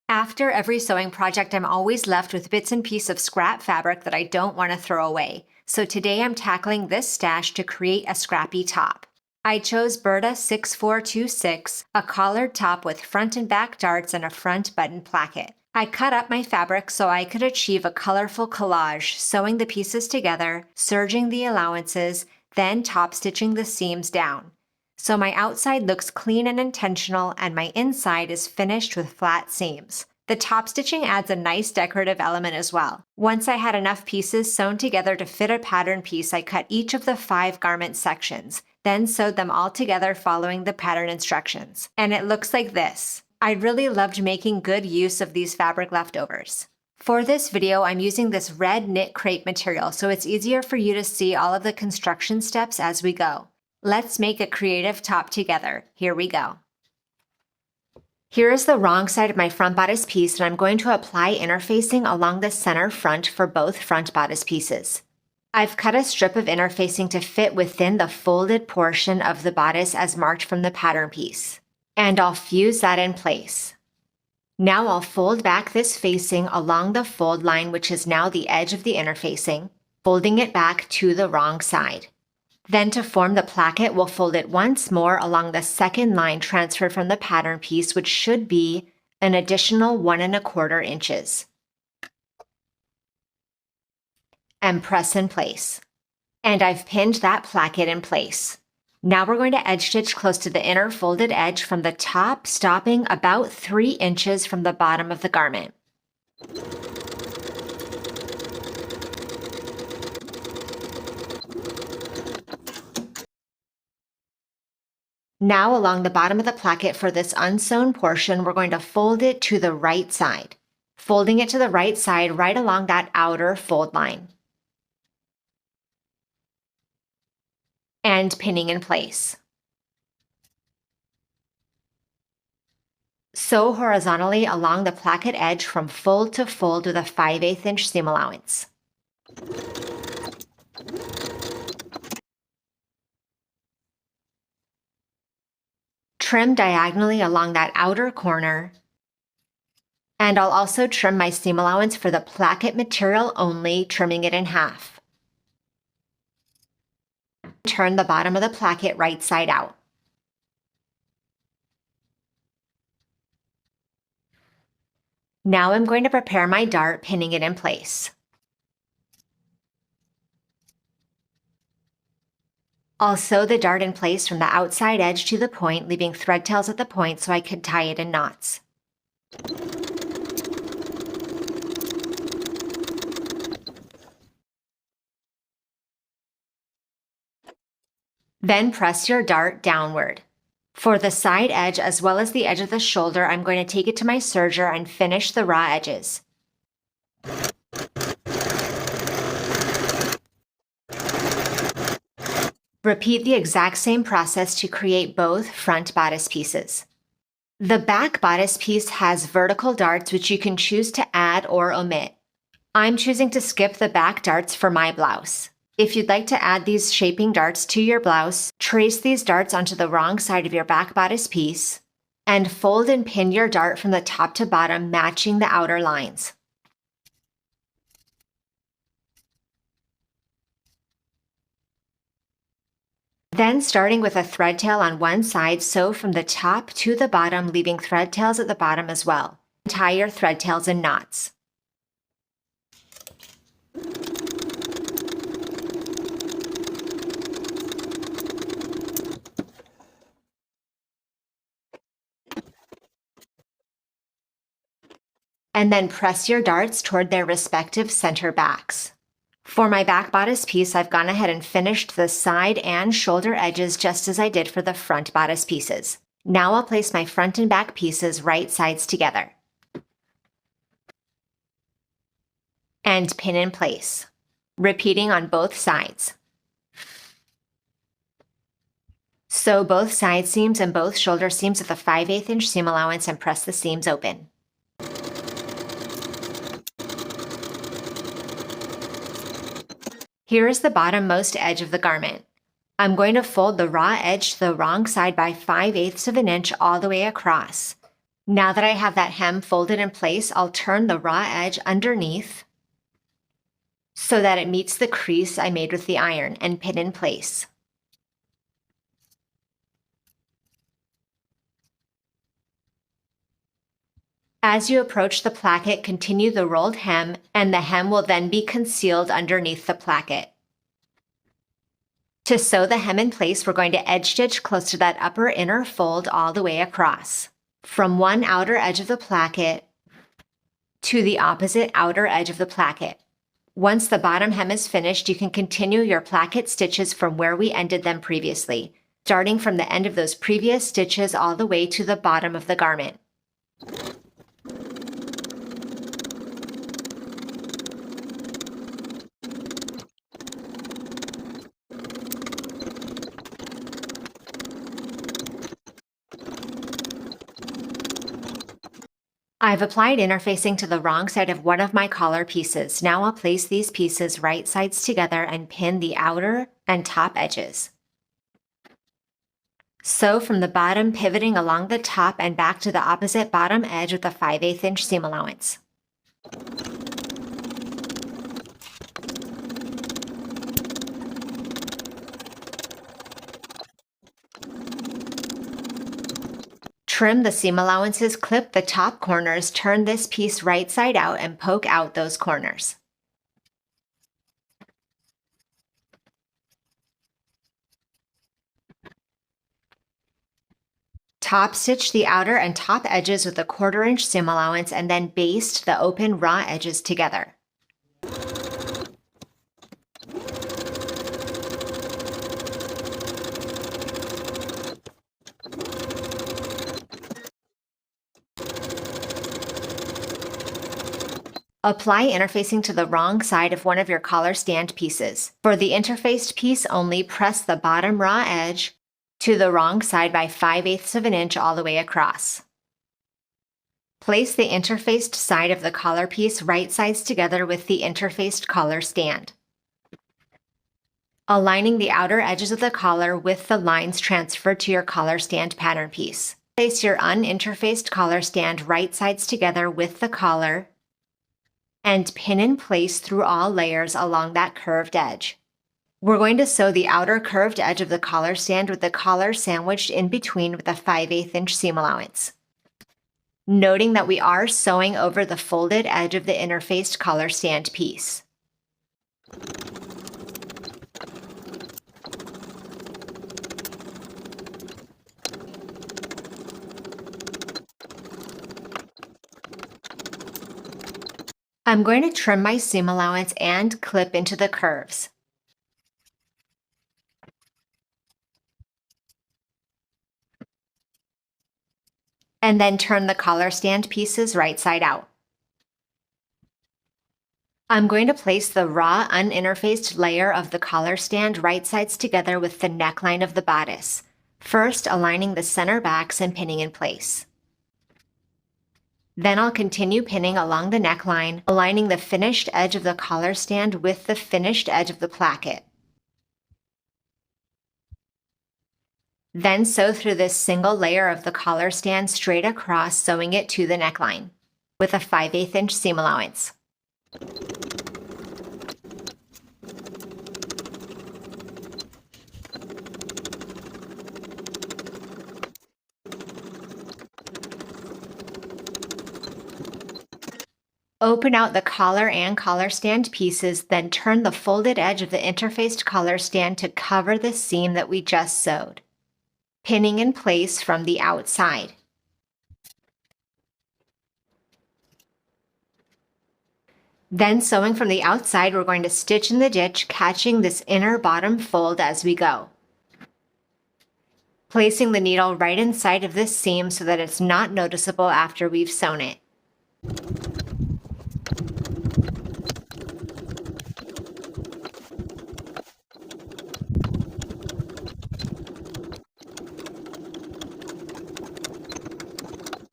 After every sewing project, I'm always left with bits and pieces of scrap fabric that I don't want to throw away. So today I'm tackling this stash to create a scrappy top. I chose Burda 6426, a collared top with front and back darts and a front button placket. I cut up my fabric so I could achieve a colorful collage, sewing the pieces together, serging the allowances, then top stitching the seams down. So my outside looks clean and intentional, and my inside is finished with flat seams. The top stitching adds a nice decorative element as well. Once I had enough pieces sewn together to fit a pattern piece, I cut each of the 5 garment sections, then sewed them all together following the pattern instructions. And it looks like this. I really loved making good use of these fabric leftovers. For this video, I'm using this red knit crepe material, so it's easier for you to see all of the construction steps as we go. Let's make a creative top together. Here we go. Here is the wrong side of my front bodice piece, and I'm going to apply interfacing along the center front for both front bodice pieces. I've cut a strip of interfacing to fit within the folded portion of the bodice as marked from the pattern piece, and I'll fuse that in place. Now I'll fold back this facing along the fold line, which is now the edge of the interfacing, folding it back to the wrong side. Then to form the placket, we'll fold it once more along the second line transferred from the pattern piece, which should be an additional 1 1/4 inches. And press in place. And I've pinned that placket in place. Now we're going to edge stitch close to the inner folded edge from the top, stopping about 3 inches from the bottom of the garment. Now along the bottom of the placket for this unsewn portion, we're going to fold it to the right side, folding it to the right side right along that outer fold line, and pinning in place. Sew horizontally along the placket edge from fold to fold with a 5/8 inch seam allowance. Trim diagonally along that outer corner, and I'll also trim my seam allowance for the placket material only, trimming it in half. Turn the bottom of the placket right side out. Now I'm going to prepare my dart, pinning it in place. I'll sew the dart in place from the outside edge to the point, leaving thread tails at the point so I could tie it in knots. Then press your dart downward. For the side edge as well as the edge of the shoulder, I'm going to take it to my serger and finish the raw edges. Repeat the exact same process to create both front bodice pieces. The back bodice piece has vertical darts, which you can choose to add or omit. I'm choosing to skip the back darts for my blouse. If you'd like to add these shaping darts to your blouse, trace these darts onto the wrong side of your back bodice piece, and fold and pin your dart from the top to bottom, matching the outer lines. Then, starting with a thread tail on one side, sew from the top to the bottom, leaving thread tails at the bottom as well. Tie your thread tails in knots. And then press your darts toward their respective center backs. For my back bodice piece, I've gone ahead and finished the side and shoulder edges just as I did for the front bodice pieces. Now I'll place my front and back pieces right sides together and pin in place, repeating on both sides. Sew both side seams and both shoulder seams with a 5/8 inch seam allowance and press the seams open. Here is the bottommost edge of the garment. I'm going to fold the raw edge to the wrong side by 5/8 of an inch all the way across. Now that I have that hem folded in place, I'll turn the raw edge underneath so that it meets the crease I made with the iron and pin in place. As you approach the placket, continue the rolled hem, and the hem will then be concealed underneath the placket. To sew the hem in place, we're going to edge stitch close to that upper inner fold all the way across, from one outer edge of the placket to the opposite outer edge of the placket. Once the bottom hem is finished, you can continue your placket stitches from where we ended them previously, starting from the end of those previous stitches all the way to the bottom of the garment. I've applied interfacing to the wrong side of one of my collar pieces. Now I'll place these pieces right sides together and pin the outer and top edges. Sew from the bottom, pivoting along the top and back to the opposite bottom edge with a 5/8 inch seam allowance. Trim the seam allowances, clip the top corners, turn this piece right side out and poke out those corners. Top stitch the outer and top edges with a 1/4 inch seam allowance and then baste the open raw edges together. Apply interfacing to the wrong side of one of your collar stand pieces. For the interfaced piece only, press the bottom raw edge to the wrong side by 5/8 of an inch all the way across. Place the interfaced side of the collar piece right sides together with the interfaced collar stand, aligning the outer edges of the collar with the lines transferred to your collar stand pattern piece. Place your uninterfaced collar stand right sides together with the collar and pin in place through all layers along that curved edge. We're going to sew the outer curved edge of the collar stand with the collar sandwiched in between with a 5/8 inch seam allowance, noting that we are sewing over the folded edge of the interfaced collar stand piece. I'm going to trim my seam allowance and clip into the curves. And then turn the collar stand pieces right side out. I'm going to place the raw uninterfaced layer of the collar stand right sides together with the neckline of the bodice, first aligning the center backs and pinning in place. Then I'll continue pinning along the neckline, aligning the finished edge of the collar stand with the finished edge of the placket. Then sew through this single layer of the collar stand straight across, sewing it to the neckline with a 5/8 inch seam allowance. Open out the collar and collar stand pieces, then turn the folded edge of the interfaced collar stand to cover the seam that we just sewed, pinning in place from the outside. Then sewing from the outside, we're going to stitch in the ditch, catching this inner bottom fold as we go, placing the needle right inside of this seam so that it's not noticeable after we've sewn it.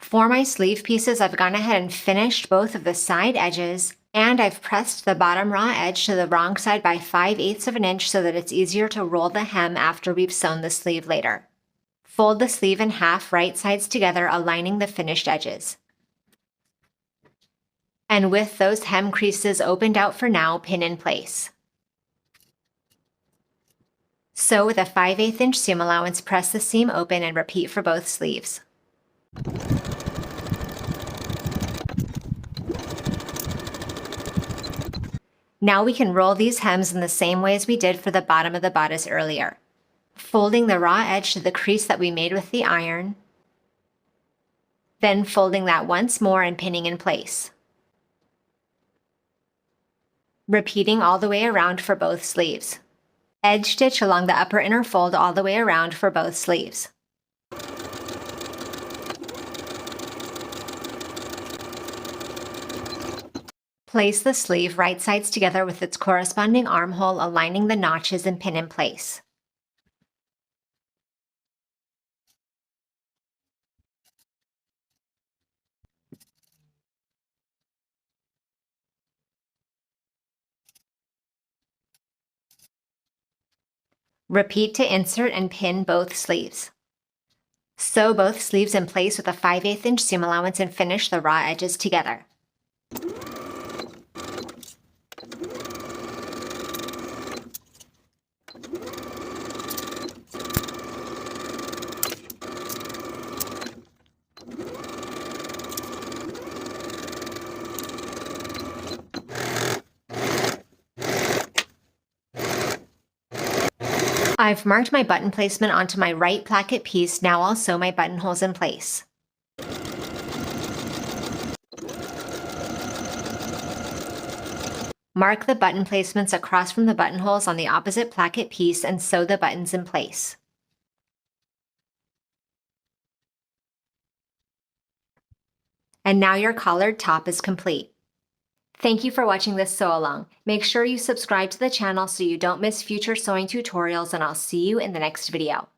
For my sleeve pieces, I've gone ahead and finished both of the side edges, and I've pressed the bottom raw edge to the wrong side by 5/8 of an inch so that it's easier to roll the hem after we've sewn the sleeve later. Fold the sleeve in half, right sides together, aligning the finished edges. And with those hem creases opened out for now, pin in place. Sew with a 5/8 inch seam allowance, press the seam open and repeat for both sleeves. Now we can roll these hems in the same way as we did for the bottom of the bodice earlier. Folding the raw edge to the crease that we made with the iron, then folding that once more and pinning in place. Repeating all the way around for both sleeves. Edge stitch along the upper inner fold all the way around for both sleeves. Place the sleeve right sides together with its corresponding armhole, aligning the notches, and pin in place. Repeat to insert and pin both sleeves. Sew both sleeves in place with a 5/8 inch seam allowance and finish the raw edges together. I've marked my button placement onto my right placket piece. Now I'll sew my buttonholes in place. Mark the button placements across from the buttonholes on the opposite placket piece and sew the buttons in place. And now your collared top is complete. Thank you for watching this sew along. Make sure you subscribe to the channel so you don't miss future sewing tutorials, and I'll see you in the next video.